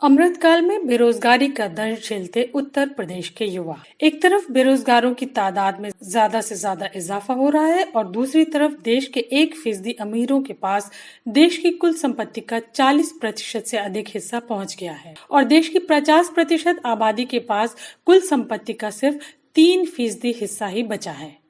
अमृतकाल में बेरोजगारी का दर्द झेलते उत्तर प्रदेश के युवा। एक तरफ बेरोजगारों की तादाद में ज्यादा से ज्यादा इजाफा हो रहा है और दूसरी तरफ देश के 1% अमीरों के पास देश की कुल संपत्ति का 40% से अधिक हिस्सा पहुंच गया है और देश की 50% आबादी के पास कुल संपत्ति का सिर्फ 3% हिस्सा ही बचा है।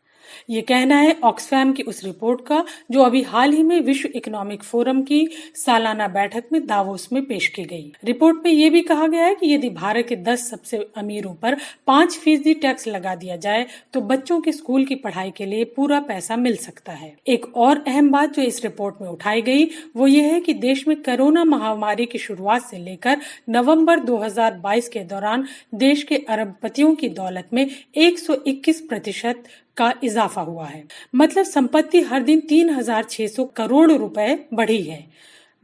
ये कहना है ऑक्सफैम की उस रिपोर्ट का जो अभी हाल ही में विश्व इकोनॉमिक फोरम की सालाना बैठक में दावोस में पेश की गई। रिपोर्ट में ये भी कहा गया है कि यदि भारत के 10 सबसे अमीरों पर 5% टैक्स लगा दिया जाए तो बच्चों के स्कूल की पढ़ाई के लिए पूरा पैसा मिल सकता है। एक और अहम बात जो इस रिपोर्ट में उठाई गई वो ये है कि देश में कोरोना महामारी की शुरुआत से लेकर नवम्बर 2022 के दौरान देश के अरबपतियों की दौलत में 121% का इजाफा हुआ है। मतलब संपत्ति हर दिन 3,600 करोड़ रुपए बढ़ी है।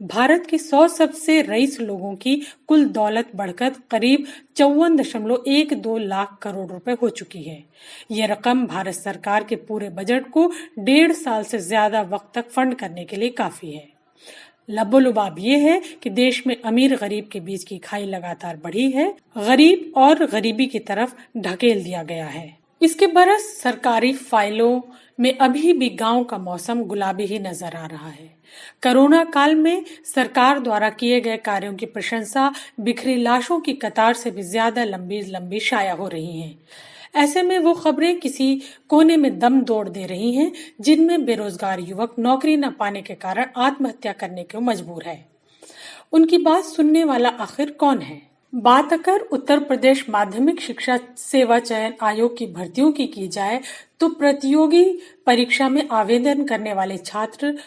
भारत के 100 सबसे रईस लोगों की कुल दौलत बढ़कर करीब 54.12 लाख करोड़ रुपए हो चुकी है। यह रकम भारत सरकार के पूरे बजट को 1.5 साल से ज्यादा वक्त तक फंड करने के लिए काफी है। लबोलुबाब ये है कि देश में अमीर गरीब के बीच की खाई लगातार बढ़ी है, गरीब और गरीबी की तरफ ढकेल दिया गया है। इसके बरस सरकारी फाइलों में अभी भी गांव का मौसम गुलाबी ही नजर आ रहा है। कोरोना काल में सरकार द्वारा किए गए कार्यों की प्रशंसा बिखरी लाशों की कतार से भी ज्यादा लंबी लंबी शाया हो रही हैं। ऐसे में वो खबरें किसी कोने में दम तोड़ दे रही हैं जिनमें बेरोजगार युवक नौकरी न पाने के कारण आत्महत्या करने को मजबूर है। उनकी बात सुनने वाला आखिर कौन है? बात अगर उत्तर प्रदेश माध्यमिक शिक्षा सेवा चयन आयोग की भर्तियों की जाए तो प्रतियोगी परीक्षा में आवेदन करने वाले छात्र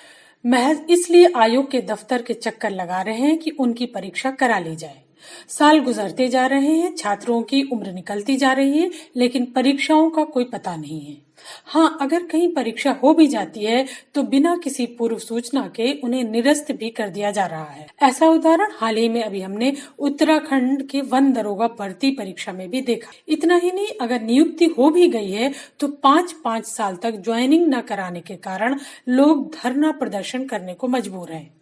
महज इसलिए आयोग के दफ्तर के चक्कर लगा रहे हैं कि उनकी परीक्षा करा ली जाए। साल गुजरते जा रहे हैं, छात्रों की उम्र निकलती जा रही है, लेकिन परीक्षाओं का कोई पता नहीं है। हाँ, अगर कहीं परीक्षा हो भी जाती है तो बिना किसी पूर्व सूचना के उन्हें निरस्त भी कर दिया जा रहा है। ऐसा उदाहरण हाल ही में अभी हमने उत्तराखंड के वन दरोगा भर्ती परीक्षा में भी देखा। इतना ही नहीं, अगर नियुक्ति हो भी गई है तो 5-5 साल तक ज्वाइनिंग न कराने के कारण लोग धरना प्रदर्शन करने को मजबूर हैं।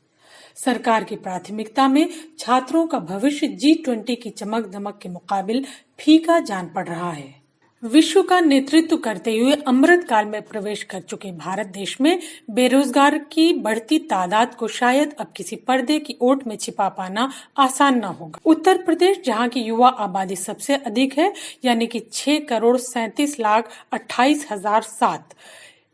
सरकार की प्राथमिकता में छात्रों का भविष्य G20 की चमक दमक के मुकाबिल फीका जान पड़ रहा है। विश्व का नेतृत्व करते हुए अमृत काल में प्रवेश कर चुके भारत देश में बेरोजगार की बढ़ती तादाद को शायद अब किसी पर्दे की ओट में छिपा पाना आसान न होगा। उत्तर प्रदेश, जहां की युवा आबादी सबसे अधिक है, यानी कि 6,37,28,007,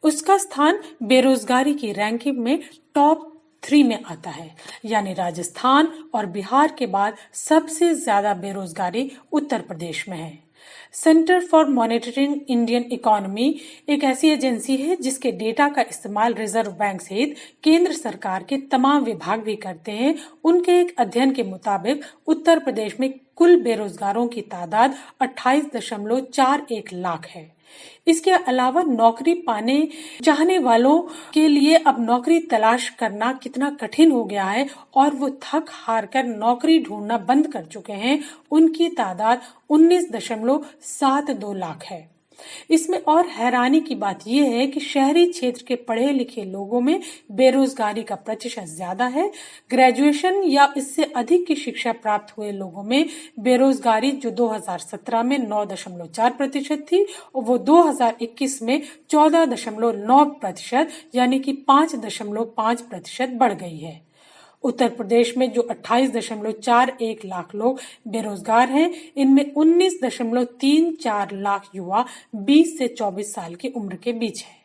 उसका स्थान बेरोजगारी की रैंकिंग में टॉप 3 में आता है। यानी राजस्थान और बिहार के बाद सबसे ज्यादा बेरोजगारी उत्तर प्रदेश में है। Centre for monitoring Indian economy एक ऐसी एजेंसी है जिसके डेटा का इस्तेमाल रिजर्व बैंक सहित केंद्र सरकार के तमाम विभाग भी करते हैं। उनके एक अध्ययन के मुताबिक उत्तर प्रदेश में कुल बेरोजगारों की तादाद 28.41 लाख है। इसके अलावा नौकरी पाने चाहने वालों के लिए अब नौकरी तलाश करना कितना कठिन हो गया है और वो थक हार कर नौकरी ढूंढना बंद कर चुके हैं, उनकी तादाद 19.72 लाख है। इसमें और हैरानी की बात यह है कि शहरी क्षेत्र के पढ़े लिखे लोगों में बेरोजगारी का प्रतिशत ज्यादा है। ग्रेजुएशन या इससे अधिक की शिक्षा प्राप्त हुए लोगों में बेरोजगारी जो 2017 में 9.4% थी और वो 2021 में 14.9% यानी कि 5.5% बढ़ गई है। उत्तर प्रदेश में जो 28.41 लाख लोग बेरोजगार हैं, इनमें 19.34 लाख युवा 20 से 24 साल की उम्र के बीच है।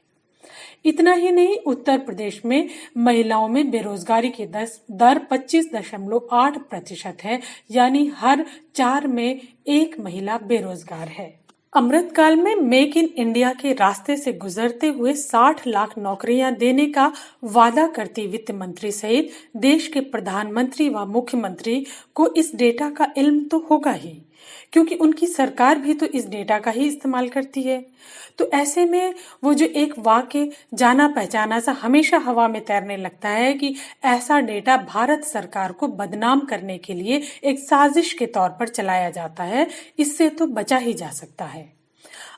इतना ही नहीं, उत्तर प्रदेश में महिलाओं में बेरोजगारी की दर 25.8% है, यानी हर 4 में 1 महिला बेरोजगार है। अमृतकाल में मेक इन इंडिया के रास्ते से गुजरते हुए 60 लाख नौकरियां देने का वादा करती वित्त मंत्री सहित देश के प्रधानमंत्री व मुख्यमंत्री को इस डेटा का इल्म तो होगा ही, क्योंकि उनकी सरकार भी तो इस डेटा का ही इस्तेमाल करती है। तो ऐसे में वो जो एक वाक्य जाना पहचाना सा हमेशा हवा में तैरने लगता है कि ऐसा डेटा भारत सरकार को बदनाम करने के लिए एक साजिश के तौर पर चलाया जाता है, इससे तो बचा ही जा सकता है।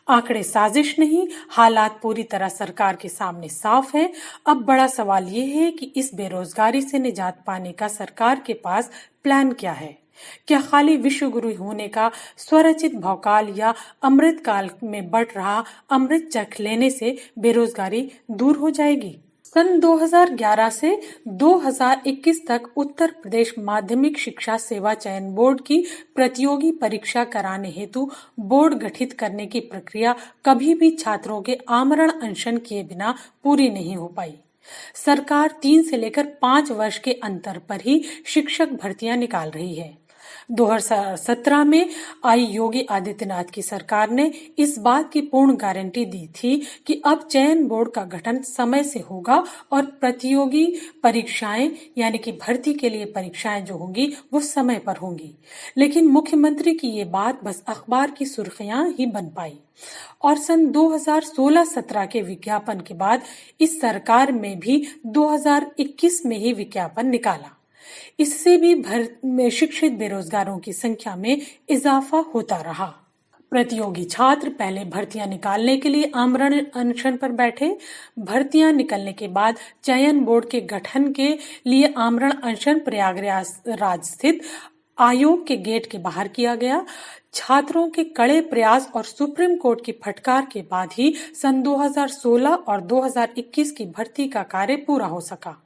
आंकड़े साजिश नहीं, हालात पूरी तरह सरकार के सामने साफ है। अब बड़ा सवाल ये है कि इस बेरोजगारी से निजात पाने का सरकार के पास प्लान क्या है। क्या खाली विश्व गुरु होने का स्वरचित भौकाल या अमृत काल में बढ़ रहा अमृत चख लेने से बेरोजगारी दूर हो जाएगी? सन 2011 से 2021 तक उत्तर प्रदेश माध्यमिक शिक्षा सेवा चयन बोर्ड की प्रतियोगी परीक्षा कराने हेतु बोर्ड गठित करने की प्रक्रिया कभी भी छात्रों के आमरण अनशन किए बिना पूरी नहीं हो पाई। सरकार 3 से लेकर 5 वर्ष के अंतर पर ही शिक्षक भर्तियां निकाल रही है। 2017 में आई योगी आदित्यनाथ की सरकार ने इस बात की पूर्ण गारंटी दी थी कि अब चयन बोर्ड का गठन समय से होगा और प्रतियोगी परीक्षाएं यानी कि भर्ती के लिए परीक्षाएं जो होंगी वो समय पर होंगी। लेकिन मुख्यमंत्री की ये बात बस अखबार की सुर्खियां ही बन पाई और सन 2016-17 के विज्ञापन के बाद इस सरकार में भी 2021 में ही विज्ञापन निकाला। इससे भी शिक्षित बेरोजगारों की संख्या में इजाफा होता रहा। प्रतियोगी छात्र पहले भर्तियां निकालने के लिए आमरण अनशन पर बैठे। भर्तियां निकलने के बाद चयन बोर्ड के गठन के लिए आमरण अनशन प्रयागराज स्थित आयोग के गेट के बाहर किया गया। छात्रों के कड़े प्रयास और सुप्रीम कोर्ट की फटकार के बाद ही सन 2016 और 2021 की भर्ती का कार्य पूरा हो सका।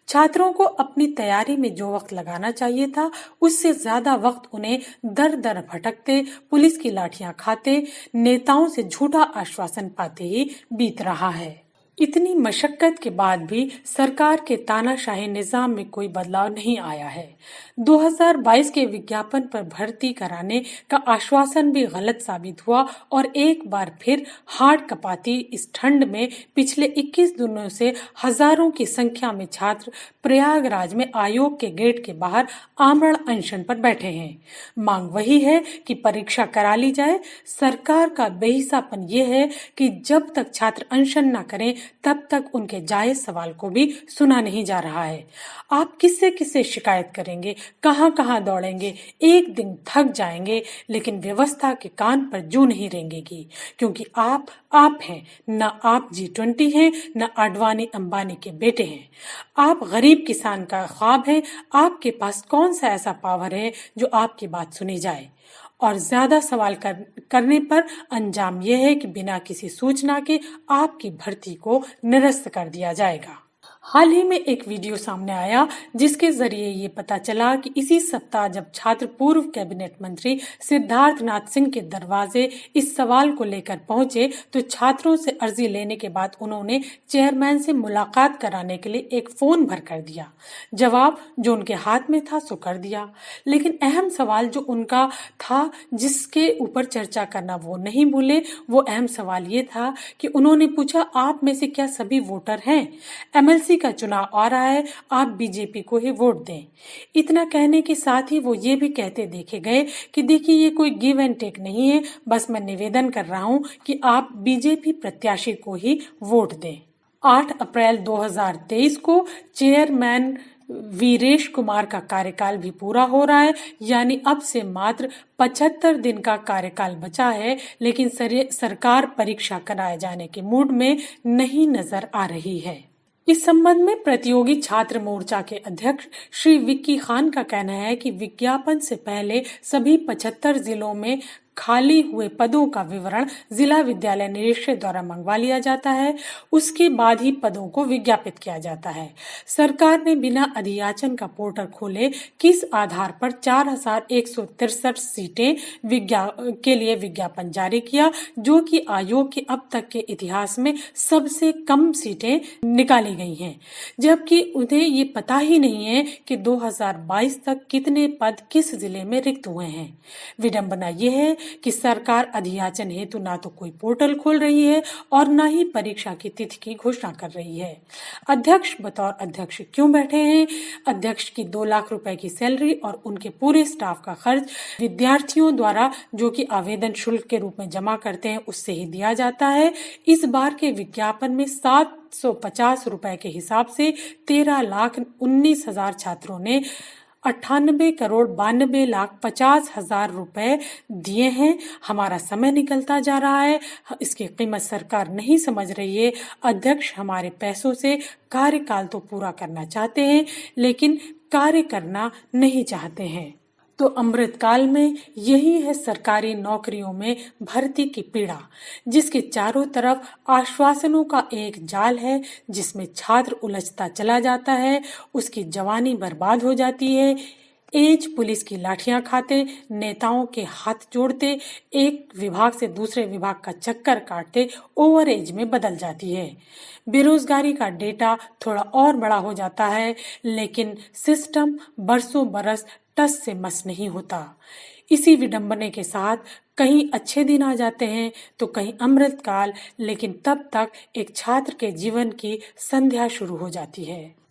छात्रों को अपनी तैयारी में जो वक्त लगाना चाहिए था उससे ज्यादा वक्त उन्हें दर दर भटकते, पुलिस की लाठियां खाते, नेताओं से झूठा आश्वासन पाते ही बीत रहा है। इतनी मशक्कत के बाद भी सरकार के तानाशाही निजाम में कोई बदलाव नहीं आया है। 2022 के विज्ञापन पर भर्ती कराने का आश्वासन भी गलत साबित हुआ और एक बार फिर हाड़ कपाती इस ठंड में पिछले 21 दिनों से हजारों की संख्या में छात्र प्रयागराज में आयोग के गेट के बाहर आमरण अनशन पर बैठे हैं। मांग वही है कि परीक्षा करा ली जाए। सरकार का बेहिसापन ये है कि जब तक छात्र अनशन न करें तब तक उनके जायज सवाल को भी सुना नहीं जा रहा है। आप किससे किससे शिकायत करेंगे, कहां कहां दौड़ेंगे, एक दिन थक जाएंगे, लेकिन व्यवस्था के कान पर जू नहीं रेंगेगी, क्योंकि आप हैं, न आप G20 हैं, न आडवाणी अंबानी के बेटे हैं। आप गरीब किसान का ख्वाब हैं। आपके पास कौन सा ऐसा पावर है जो आपकी बात सुनी जाए? और ज्यादा सवाल करने पर अंजाम यह है कि बिना किसी सूचना के आपकी भर्ती को निरस्त कर दिया जाएगा। हाल ही में एक वीडियो सामने आया जिसके जरिए ये पता चला कि इसी सप्ताह जब छात्र पूर्व कैबिनेट मंत्री सिद्धार्थ नाथ सिंह के दरवाजे इस सवाल को लेकर पहुंचे तो छात्रों से अर्जी लेने के बाद उन्होंने चेयरमैन से मुलाकात कराने के लिए एक फोन भर कर दिया। जवाब जो उनके हाथ में था सो कर दिया, लेकिन अहम सवाल जो उनका था जिसके ऊपर चर्चा करना वो नहीं भूले। वो अहम सवाल ये था कि उन्होंने पूछा, आप में से क्या सभी वोटर हैं? MLC का चुनाव आ रहा है, आप बीजेपी को ही वोट दें। इतना कहने के साथ ही वो ये भी कहते देखे गए कि देखिए ये कोई गिव एंड टेक नहीं है, बस मैं निवेदन कर रहा हूं कि आप बीजेपी प्रत्याशी को ही वोट दें। 8 अप्रैल 2023 को चेयरमैन वीरेश कुमार का कार्यकाल भी पूरा हो रहा है, यानी अब से मात्र 75 दिन का कार्यकाल बचा है, लेकिन सरकार परीक्षा कराए जाने के मूड में नहीं नजर आ रही है। इस संबंध में प्रतियोगी छात्र मोर्चा के अध्यक्ष श्री विक्की खान का कहना है कि विज्ञापन से पहले सभी 75 जिलों में खाली हुए पदों का विवरण जिला विद्यालय निरीक्षक द्वारा मंगवा लिया जाता है, उसके बाद ही पदों को विज्ञापित किया जाता है। सरकार ने बिना अधियाचन का पोर्टल खोले किस आधार पर 4163 सीटें के लिए विज्ञापन जारी किया, जो कि आयोग के अब तक के इतिहास में सबसे कम सीटें निकाली गई हैं, जबकि उन्हें ये पता ही नहीं है कि 2022 तक कितने पद किस जिले में रिक्त हुए हैं। विडंबना यह है कि सरकार अधियाचन हेतु ना तो कोई पोर्टल खोल रही है और न ही परीक्षा की तिथि की घोषणा कर रही है। अध्यक्ष बतौर अध्यक्ष क्यों बैठे हैं? अध्यक्ष की 2 लाख रुपए की सैलरी और उनके पूरे स्टाफ का खर्च विद्यार्थियों द्वारा जो कि आवेदन शुल्क के रूप में जमा करते हैं उससे ही दिया जाता है। इस बार के विज्ञापन में 750 रुपए के हिसाब से 13,19,000 छात्रों ने 98,92,50,000 रुपए दिए हैं। हमारा समय निकलता जा रहा है, इसकी कीमत सरकार नहीं समझ रही है। अध्यक्ष हमारे पैसों से कार्यकाल तो पूरा करना चाहते हैं, लेकिन कार्य करना नहीं चाहते हैं। तो अमृतकाल में यही है सरकारी नौकरियों में भर्ती की पीड़ा, जिसके चारों तरफ आश्वासनों का एक जाल है, जिसमें छात्र उलझता चला जाता है, उसकी जवानी बर्बाद हो जाती है। एज पुलिस की लाठियां खाते, नेताओं के हाथ जोड़ते, एक विभाग से दूसरे विभाग का चक्कर काटते ओवर एज में बदल जाती है। बेरोजगारी का डेटा थोड़ा और बड़ा हो जाता है, लेकिन सिस्टम बरसों बरस टस से मस नहीं होता। इसी विडंबने के साथ कहीं अच्छे दिन आ जाते हैं तो कहीं अमृतकाल, लेकिन तब तक एक छात्र के जीवन की संध्या शुरू हो जाती है।